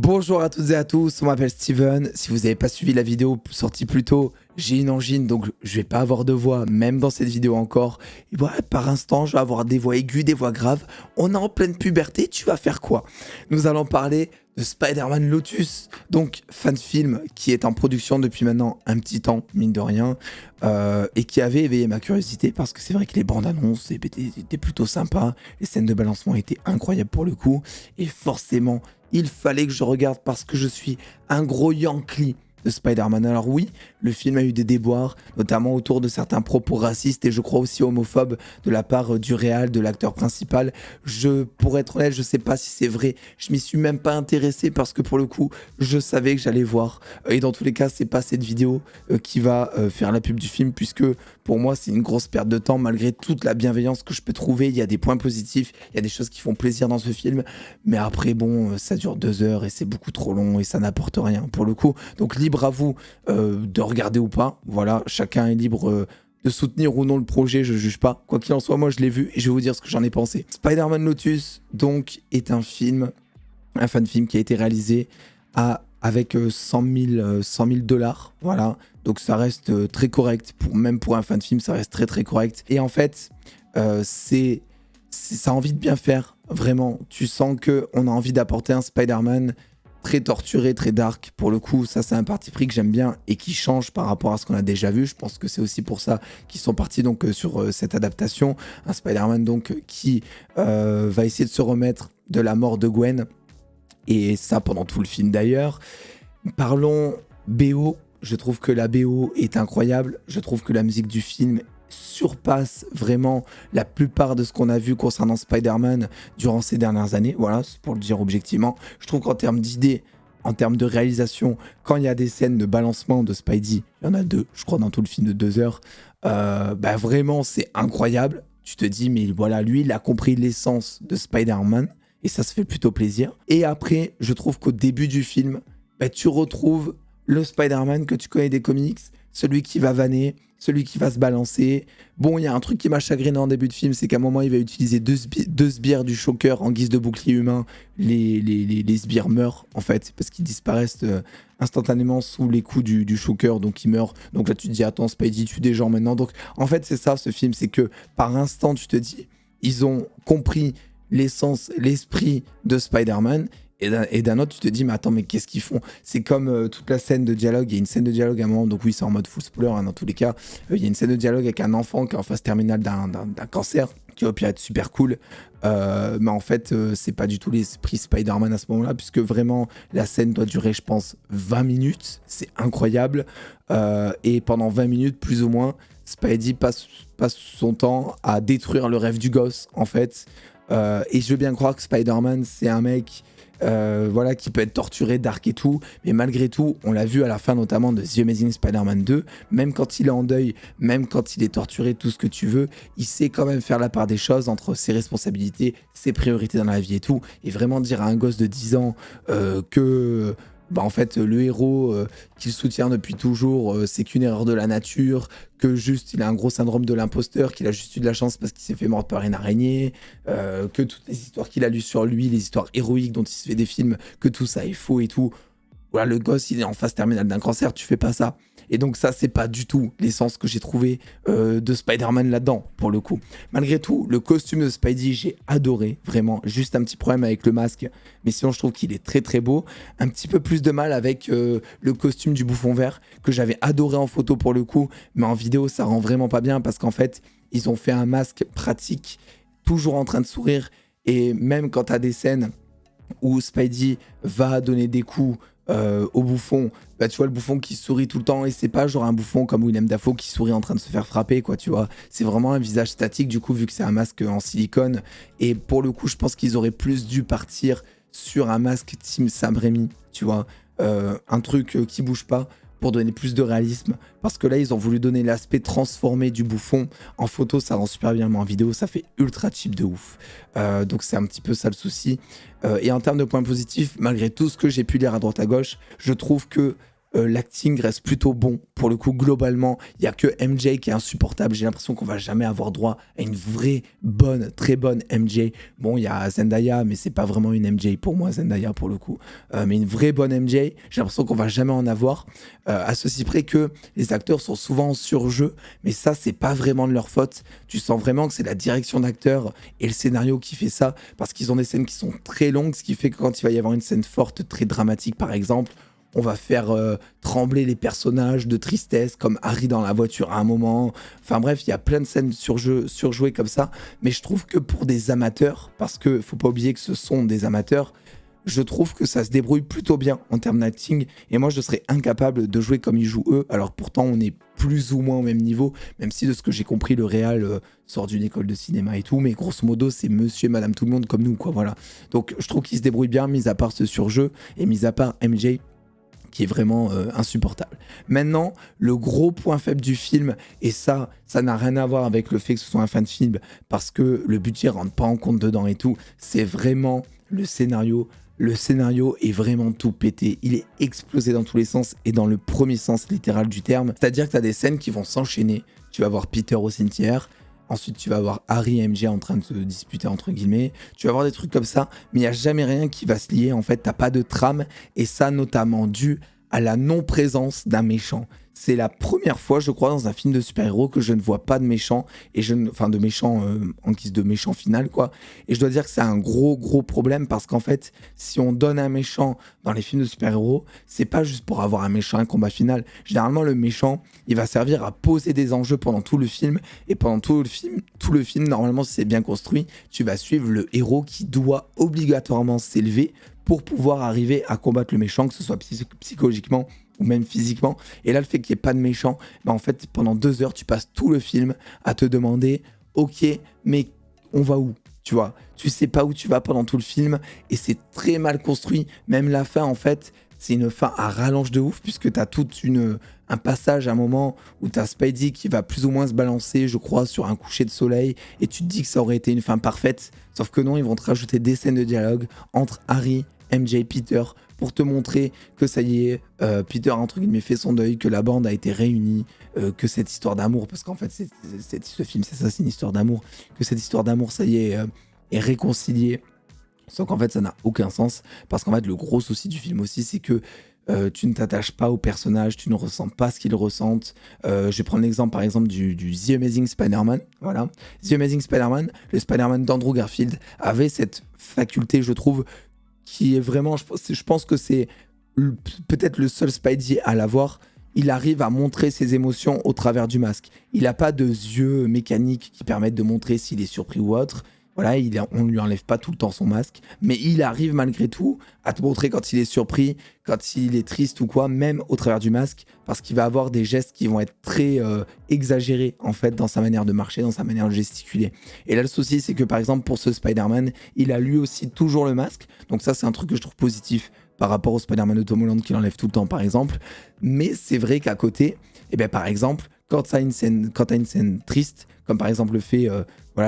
Bonjour à toutes et à tous, on m'appelle Steven. Si vous n'avez pas suivi la vidéo sortie plus tôt, j'ai une angine donc je vais pas avoir de voix, même dans cette vidéo encore. Et voilà, par instant, je vais avoir des voix aiguës, des voix graves. On est en pleine puberté, tu vas faire quoi? Nous allons parler de Spider-Man Lotus, donc fan film qui est en production depuis maintenant un petit temps, mine de rien, et qui avait éveillé ma curiosité parce que c'est vrai que les bandes annonces étaient plutôt sympas, les scènes de balancement étaient incroyables pour le coup, et forcément, il fallait que je regarde parce que je suis un gros Yankee de Spider-Man. Alors oui, le film a eu des déboires, notamment autour de certains propos racistes et je crois aussi homophobes de la part du réal, de l'acteur principal. Pour être honnête, je sais pas si c'est vrai. Je m'y suis même pas intéressé parce que pour le coup, je savais que j'allais voir. Et dans tous les cas, c'est pas cette vidéo qui va faire la pub du film puisque pour moi, c'est une grosse perte de temps malgré toute la bienveillance que je peux trouver. Il y a des points positifs, il y a des choses qui font plaisir dans ce film. Mais après, bon, ça dure 2 heures et c'est beaucoup trop long et ça n'apporte rien pour le coup. Donc libre à vous de regarder ou pas. Voilà, chacun est libre de soutenir ou non le projet, je juge pas. Quoi qu'il en soit, moi je l'ai vu et je vais vous dire ce que j'en ai pensé. Spider-Man Lotus, donc, est un film, un fan film qui a été réalisé avec 100 000 $. Voilà, donc ça reste très correct. Même pour un fan film, ça reste très très correct. Et en fait, ça a envie de bien faire, vraiment. Tu sens qu'on a envie d'apporter un Spider-Man très torturé, très dark. Pour le coup, ça c'est un parti pris que j'aime bien et qui change par rapport à ce qu'on a déjà vu. Je pense que c'est aussi pour ça qu'ils sont partis donc sur cette adaptation. Un Spider-Man donc qui va essayer de se remettre de la mort de Gwen. Et ça pendant tout le film d'ailleurs. Parlons BO. Je trouve que la BO est incroyable. Je trouve que la musique du film surpasse vraiment la plupart de ce qu'on a vu concernant Spider-Man durant ces dernières années. Voilà, c'est pour le dire objectivement. Je trouve qu'en termes d'idées, en termes de réalisation, quand il y a des scènes de balancement de Spidey, il y en a 2, je crois, dans tout le film de 2 heures, vraiment, c'est incroyable. Tu te dis, mais voilà, lui, il a compris l'essence de Spider-Man, et ça se fait plutôt plaisir. Et après, je trouve qu'au début du film, tu retrouves le Spider-Man que tu connais des comics, celui qui va vanner, celui qui va se balancer. Bon, il y a un truc qui m'a chagriné en début de film, c'est qu'à un moment, il va utiliser deux sbires du Shocker en guise de bouclier humain. Les sbires meurent, en fait, parce qu'ils disparaissent instantanément sous les coups du Shocker, donc ils meurent. Donc là, tu te dis, attends, Spidey tue des gens maintenant. Donc, en fait, c'est ça, ce film, c'est que par instant, tu te dis, ils ont compris l'essence, l'esprit de Spider-Man. Et d'un autre, tu te dis, mais attends, mais qu'est-ce qu'ils font? C'est comme toute la scène de dialogue. Il y a une scène de dialogue à un moment, donc oui, c'est en mode full spoiler, hein, dans tous les cas. Il y a une scène de dialogue avec un enfant qui est en phase terminale d'un cancer, qui va peut être super cool. Mais en fait, c'est pas du tout l'esprit Spider-Man à ce moment-là, puisque vraiment, la scène doit durer, je pense, 20 minutes. C'est incroyable. Et pendant 20 minutes, plus ou moins, Spidey passe son temps à détruire le rêve du gosse, en fait. Et je veux bien croire que Spider-Man, c'est un mec qui peut être torturé, dark et tout, mais malgré tout, on l'a vu à la fin notamment de The Amazing Spider-Man 2, même quand il est en deuil, même quand il est torturé, tout ce que tu veux, il sait quand même faire la part des choses entre ses responsabilités, ses priorités dans la vie et tout, et vraiment dire à un gosse de 10 ans que... en fait, le héros qu'il soutient depuis toujours, c'est qu'une erreur de la nature, que juste il a un gros syndrome de l'imposteur, qu'il a juste eu de la chance parce qu'il s'est fait mordre par une araignée, que toutes les histoires qu'il a lues sur lui, les histoires héroïques dont il se fait des films, que tout ça est faux et tout. Voilà, le gosse, il est en phase terminale d'un cancer, tu fais pas ça. Et donc ça, c'est pas du tout l'essence que j'ai trouvé de Spider-Man là-dedans, pour le coup. Malgré tout, le costume de Spidey, j'ai adoré, vraiment. Juste un petit problème avec le masque, mais sinon, je trouve qu'il est très très beau. Un petit peu plus de mal avec le costume du Bouffon Vert, que j'avais adoré en photo pour le coup, mais en vidéo, ça rend vraiment pas bien, parce qu'en fait, ils ont fait un masque pratique, toujours en train de sourire, et même quand t'as des scènes où Spidey va donner des coups au bouffon, tu vois le bouffon qui sourit tout le temps et c'est pas genre un bouffon comme Willem Dafoe qui sourit en train de se faire frapper, quoi, tu vois. C'est vraiment un visage statique du coup vu que c'est un masque en silicone et pour le coup je pense qu'ils auraient plus dû partir sur un masque Team Sam Raimi, tu vois, un truc qui bouge pas pour donner plus de réalisme parce que là ils ont voulu donner l'aspect transformé du bouffon. En photo ça rend super bien mais en vidéo ça fait ultra cheap de ouf, donc c'est un petit peu ça le souci. Et en termes de points positifs, malgré tout ce que j'ai pu lire à droite à gauche, je trouve que l'acting reste plutôt bon. Pour le coup, globalement, il n'y a que MJ qui est insupportable. J'ai l'impression qu'on va jamais avoir droit à une vraie bonne, très bonne MJ. Bon, il y a Zendaya, mais c'est pas vraiment une MJ pour moi, Zendaya, pour le coup. Mais une vraie bonne MJ, j'ai l'impression qu'on va jamais en avoir. À ceci près que les acteurs sont souvent en surjeu, mais ça, c'est pas vraiment de leur faute. Tu sens vraiment que c'est la direction d'acteurs et le scénario qui fait ça, parce qu'ils ont des scènes qui sont très longues, ce qui fait que quand il va y avoir une scène forte, très dramatique, par exemple, on va faire trembler les personnages de tristesse, comme Harry dans la voiture à un moment. Enfin bref, il y a plein de scènes surjouées comme ça. Mais je trouve que pour des amateurs, parce que faut pas oublier que ce sont des amateurs, je trouve que ça se débrouille plutôt bien en termes d'acting. Et moi, je serais incapable de jouer comme ils jouent eux. Alors pourtant, on est plus ou moins au même niveau, même si de ce que j'ai compris, le réal sort d'une école de cinéma et tout. Mais grosso modo, c'est monsieur et madame tout le monde comme nous, quoi. Voilà. Donc je trouve qu'ils se débrouillent bien, mis à part ce surjeu et mis à part MJ, qui est vraiment insupportable. Maintenant, le gros point faible du film, et ça n'a rien à voir avec le fait que ce soit un fan film, parce que le budget rentre pas en compte dedans et tout, c'est vraiment le scénario. Le scénario est vraiment tout pété. Il est explosé dans tous les sens, et dans le premier sens littéral du terme. C'est-à-dire que tu as des scènes qui vont s'enchaîner. Tu vas voir Peter au cimetière, ensuite, tu vas avoir Harry et MJ en train de se disputer, entre guillemets. Tu vas avoir des trucs comme ça, mais il n'y a jamais rien qui va se lier. En fait, tu n'as pas de trame. Et ça, notamment dû à la non-présence d'un méchant. C'est la première fois, je crois, dans un film de super-héros que je ne vois pas de méchant, enfin de méchant en guise de méchant final, quoi. Et je dois dire que c'est un gros problème, parce qu'en fait, si on donne un méchant dans les films de super-héros, c'est pas juste pour avoir un méchant, un combat final. Généralement, le méchant, il va servir à poser des enjeux pendant tout le film, et pendant tout le film, normalement, si c'est bien construit, tu vas suivre le héros qui doit obligatoirement s'élever pour pouvoir arriver à combattre le méchant, que ce soit psychologiquement ou même physiquement. Et là, le fait qu'il n'y ait pas de méchant, en fait, pendant 2 heures, tu passes tout le film à te demander, ok, mais on va où ? Tu vois, tu sais pas où tu vas pendant tout le film, et c'est très mal construit. Même la fin, en fait, c'est une fin à rallonge de ouf, puisque tu as un passage, un moment où tu as Spidey qui va plus ou moins se balancer, je crois, sur un coucher de soleil, et tu te dis que ça aurait été une fin parfaite, sauf que non, ils vont te rajouter des scènes de dialogue entre Harry, MJ, Peter, pour te montrer que ça y est, Peter a entre guillemets fait son deuil, que la bande a été réunie, que cette histoire d'amour, parce qu'en fait ce film c'est ça, c'est une histoire d'amour, que cette histoire d'amour ça y est réconciliée. Sauf qu'en fait ça n'a aucun sens, parce qu'en fait le gros souci du film aussi, c'est que tu ne t'attaches pas aux personnages, tu ne ressens pas ce qu'ils ressentent. Je vais prendre l'exemple par exemple du The Amazing Spider-Man. Voilà. The Amazing Spider-Man, le Spider-Man d'Andrew Garfield avait cette faculté, je trouve, qui est vraiment, je pense que c'est peut-être le seul Spidey à l'avoir. Il arrive à montrer ses émotions au travers du masque. Il n'a pas de yeux mécaniques qui permettent de montrer s'il est surpris ou autre. Voilà, on ne lui enlève pas tout le temps son masque, mais il arrive malgré tout à te montrer quand il est surpris, quand il est triste ou quoi, même au travers du masque, parce qu'il va avoir des gestes qui vont être très exagérés en fait dans sa manière de marcher, dans sa manière de gesticuler. Et là le souci c'est que par exemple pour ce Spider-Man, il a lui aussi toujours le masque, donc ça c'est un truc que je trouve positif par rapport au Spider-Man de Tom Holland qui l'enlève tout le temps par exemple, mais c'est vrai qu'à côté, par exemple, quand tu as une scène triste, comme par exemple le fait,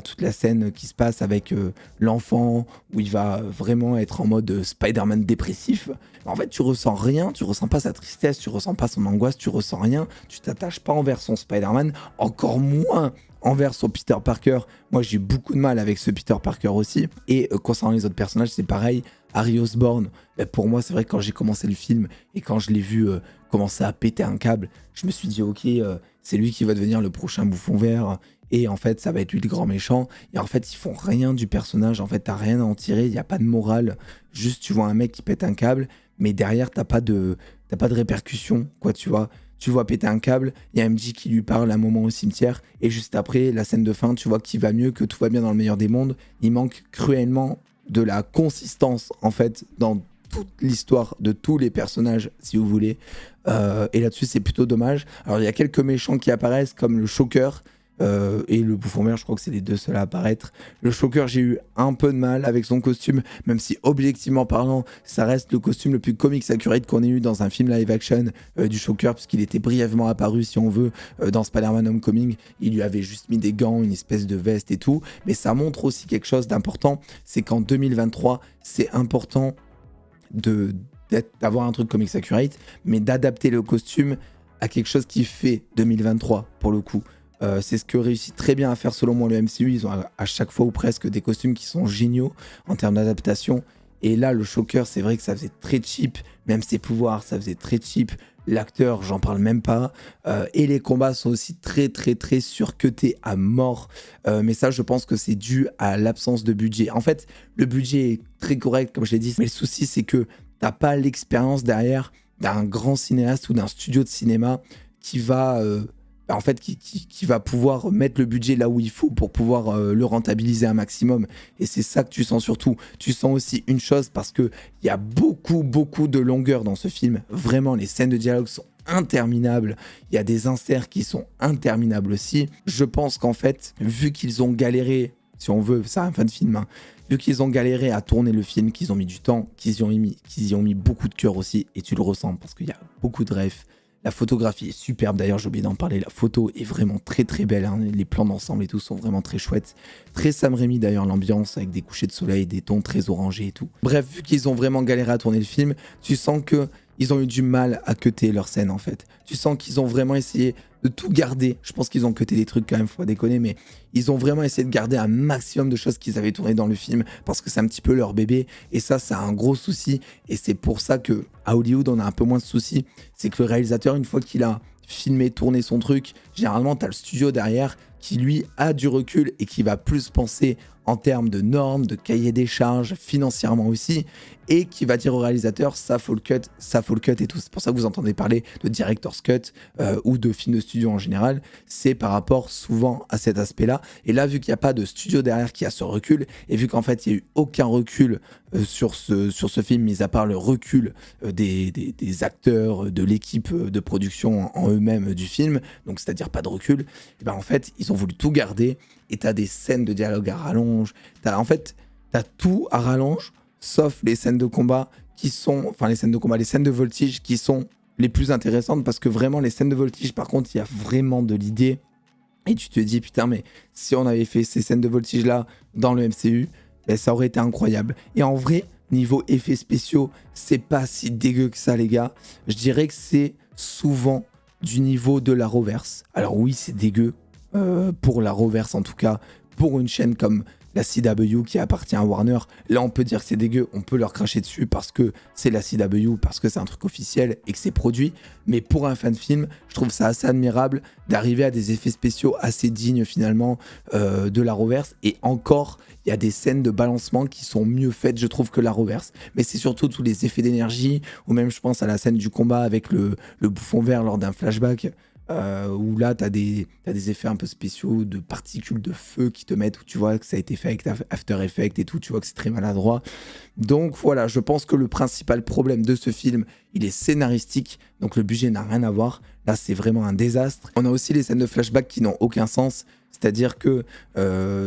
toute la scène qui se passe avec l'enfant, où il va vraiment être en mode Spider-Man dépressif, en fait tu ressens rien, tu ressens pas sa tristesse, tu ressens pas son angoisse, tu ressens rien, tu t'attaches pas envers son Spider-Man, encore moins envers son Peter Parker. Moi j'ai eu beaucoup de mal avec ce Peter Parker aussi, et concernant les autres personnages c'est pareil. Harry Osborn, pour moi c'est vrai que quand j'ai commencé le film et quand je l'ai vu commencer à péter un câble, je me suis dit ok, c'est lui qui va devenir le prochain bouffon vert, et en fait ça va être lui le grand méchant, et en fait ils font rien du personnage, en fait t'as rien à en tirer, il n'y a pas de morale, juste tu vois un mec qui pète un câble, mais derrière t'as pas de répercussions, quoi, tu vois. Tu le vois péter un câble, il y a MJ qui lui parle un moment au cimetière, et juste après, la scène de fin, tu vois qu'il va mieux, que tout va bien dans le meilleur des mondes. Il manque cruellement de la consistance, en fait, dans toute l'histoire de tous les personnages, si vous voulez. Et là-dessus, c'est plutôt dommage. Alors, il y a quelques méchants qui apparaissent, comme le Shocker, et le bouffon vert, je crois que c'est les deux seuls à apparaître. Le Shocker, j'ai eu un peu de mal avec son costume, même si objectivement parlant, ça reste le costume le plus comics accurate qu'on ait eu dans un film live action du Shocker, puisqu'il était brièvement apparu, si on veut, dans Spider-Man Homecoming. Il lui avait juste mis des gants, une espèce de veste et tout, mais ça montre aussi quelque chose d'important, c'est qu'en 2023, c'est important d'avoir un truc comics accurate, mais d'adapter le costume à quelque chose qui fait 2023 pour le coup. C'est ce que réussit très bien à faire selon moi le MCU. Ils ont à chaque fois ou presque des costumes qui sont géniaux en termes d'adaptation. Et là, le Shocker, c'est vrai que ça faisait très cheap. Même ses pouvoirs, ça faisait très cheap. L'acteur, j'en parle même pas. Et les combats sont aussi très surcutés à mort. Mais ça, je pense que c'est dû à l'absence de budget. En fait, le budget est très correct, comme je l'ai dit. Mais le souci, c'est que t'as pas l'expérience derrière d'un grand cinéaste ou d'un studio de cinéma qui va... en fait, qui va pouvoir mettre le budget là où il faut pour pouvoir le rentabiliser un maximum. Et c'est ça que tu sens surtout. Tu sens aussi une chose parce qu'il y a beaucoup de longueur dans ce film. Vraiment, les scènes de dialogue sont interminables. Il y a des inserts qui sont interminables aussi. Je pense qu'en fait, vu qu'ils ont galéré, si on veut, c'est un fan de film, hein, vu qu'ils ont galéré à tourner le film, qu'ils ont mis du temps, qu'ils y ont mis beaucoup de cœur aussi, et tu le ressens parce qu'il y a beaucoup de refs. La photographie est superbe, d'ailleurs j'ai oublié d'en parler, la photo est vraiment très belle, hein. Les plans d'ensemble et tout sont vraiment très chouettes. Très Sam Raimi d'ailleurs l'ambiance avec des couchers de soleil, des tons très orangés et tout. Bref, vu qu'ils ont vraiment galéré à tourner le film, tu sens qu'ils ont eu du mal à cutter leur scène en fait. Tu sens qu'ils ont vraiment essayé de tout garder. Je pense qu'ils ont cuté des trucs quand même, faut pas déconner, mais ils ont vraiment essayé de garder un maximum de choses qu'ils avaient tournées dans le film parce que c'est un petit peu leur bébé et ça c'est un gros souci et c'est pour ça que à Hollywood on a un peu moins de soucis. C'est que le réalisateur, une fois qu'il a filmé, tourné son truc, généralement t'as le studio derrière qui lui a du recul et qui va plus penser en termes de normes, de cahier des charges, financièrement aussi, et qui va dire au réalisateur ça faut le cut et tout. C'est pour ça que vous entendez parler de director's cut ou de film de studio en général, c'est par rapport souvent à cet aspect-là. Et là, vu qu'il n'y a pas de studio derrière qui a ce recul, et vu qu'en fait il n'y a eu aucun recul sur ce film, mis à part le recul des acteurs, de l'équipe de production en eux-mêmes du film, donc c'est-à-dire pas de recul, et ben en fait ils ont voulu tout garder et t'as des scènes de dialogue à rallonge, t'as tout à rallonge sauf les scènes de combat les scènes de voltige qui sont les plus intéressantes parce que vraiment les scènes de voltige par contre il y a vraiment de l'idée et tu te dis putain mais si on avait fait ces scènes de voltige là dans le MCU, ben, ça aurait été incroyable. Et en vrai, niveau effets spéciaux, c'est pas si dégueu que ça les gars. Je dirais que c'est souvent du niveau de la Reverse. Alors oui, c'est dégueu pour la Reverse en tout cas, pour une chaîne comme la CW qui appartient à Warner. Là, on peut dire que c'est dégueu, on peut leur cracher dessus parce que c'est la CW, parce que c'est un truc officiel et que c'est produit. Mais pour un fan film, je trouve ça assez admirable d'arriver à des effets spéciaux assez dignes finalement de la Reverse. Et encore, il y a des scènes de balancement qui sont mieux faites, je trouve, que la Reverse. Mais c'est surtout tous les effets d'énergie, ou même je pense à la scène du combat avec le bouffon vert lors d'un flashback. Où là t'as des effets un peu spéciaux de particules de feu qui te mettent où tu vois que ça a été fait avec After Effects et tout, tu vois que c'est très maladroit. Donc voilà, je pense que le principal problème de ce film, il est scénaristique, donc le budget n'a rien à voir. Là c'est vraiment un désastre. On a aussi les scènes de flashback qui n'ont aucun sens, c'est-à-dire que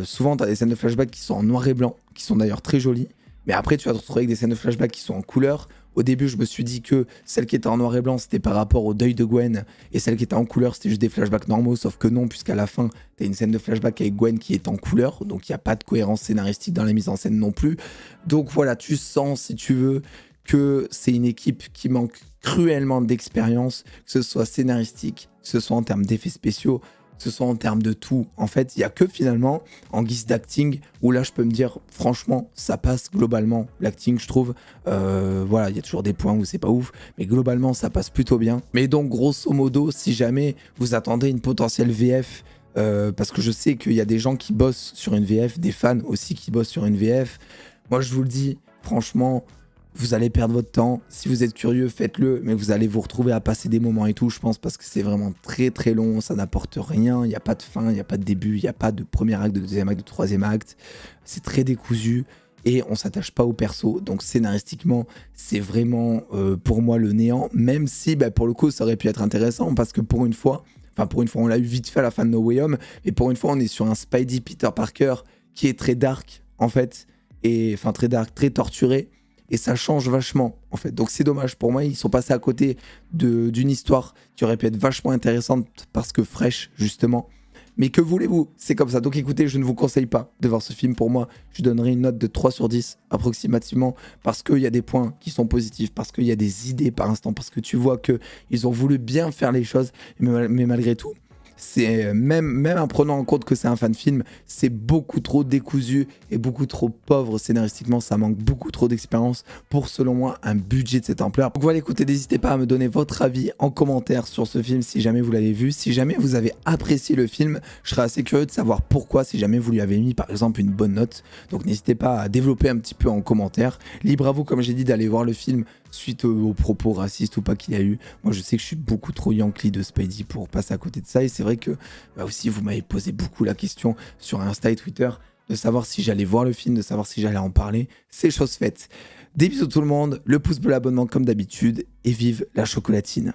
souvent t'as des scènes de flashback qui sont en noir et blanc, qui sont d'ailleurs très jolies, mais après tu vas te retrouver avec des scènes de flashback qui sont en couleur. Au début, je me suis dit que celle qui était en noir et blanc, c'était par rapport au deuil de Gwen, et celle qui était en couleur, c'était juste des flashbacks normaux, sauf que non, puisqu'à la fin, t'as une scène de flashback avec Gwen qui est en couleur, donc il n'y a pas de cohérence scénaristique dans la mise en scène non plus. Donc voilà, tu sens, si tu veux, que c'est une équipe qui manque cruellement d'expérience, que ce soit scénaristique, que ce soit en termes d'effets spéciaux, que ce soit en termes de tout. En fait, il n'y a que finalement, en guise d'acting, où là, je peux me dire, franchement, ça passe globalement. L'acting, je trouve, voilà, il y a toujours des points où c'est pas ouf, mais globalement, ça passe plutôt bien. Mais donc, grosso modo, si jamais vous attendez une potentielle VF, parce que je sais qu'il y a des gens qui bossent sur une VF, des fans aussi qui bossent sur une VF, moi, je vous le dis, franchement, vous allez perdre votre temps. Si vous êtes curieux, faites-le, mais vous allez vous retrouver à passer des moments et tout, je pense, parce que c'est vraiment très long, ça n'apporte rien, il n'y a pas de fin, il n'y a pas de début, il n'y a pas de premier acte, de deuxième acte, de troisième acte. C'est très décousu et on s'attache pas au perso. Donc scénaristiquement, c'est vraiment pour moi le néant, même si pour le coup, ça aurait pu être intéressant, parce que pour une fois, on l'a eu vite fait à la fin de No Way Home, mais pour une fois, on est sur un Spidey Peter Parker qui est très dark, en fait, et enfin très dark, très torturé. Et ça change vachement en fait, donc c'est dommage. Pour moi, ils sont passés à côté d'une histoire qui aurait pu être vachement intéressante parce que fraîche justement, Mais que voulez-vous? C'est comme ça. Donc écoutez, je ne vous conseille pas de voir ce film. Pour moi, je donnerai une note de 3 sur 10 approximativement parce qu'il y a des points qui sont positifs, parce qu'il y a des idées par instant, parce que tu vois qu'ils ont voulu bien faire les choses, mais malgré tout, c'est même en prenant en compte que c'est un fan film, c'est beaucoup trop décousu et beaucoup trop pauvre scénaristiquement. Ça manque beaucoup trop d'expérience pour, selon moi, un budget de cette ampleur. Donc voilà, écoutez, n'hésitez pas à me donner votre avis en commentaire sur ce film si jamais vous l'avez vu. Si jamais vous avez apprécié le film, je serais assez curieux de savoir pourquoi, si jamais vous lui avez mis par exemple une bonne note. Donc n'hésitez pas à développer un petit peu en commentaire. Libre à vous, comme j'ai dit, d'aller voir le film suite aux propos racistes ou pas qu'il y a eu. Moi, je sais que je suis beaucoup trop Yankee de Spidey pour passer à côté de ça. Et c'est vrai que aussi, vous m'avez posé beaucoup la question sur Insta et Twitter de savoir si j'allais voir le film, de savoir si j'allais en parler. C'est chose faite. Des bisous tout le monde, le pouce bleu, l'abonnement comme d'habitude et vive la chocolatine.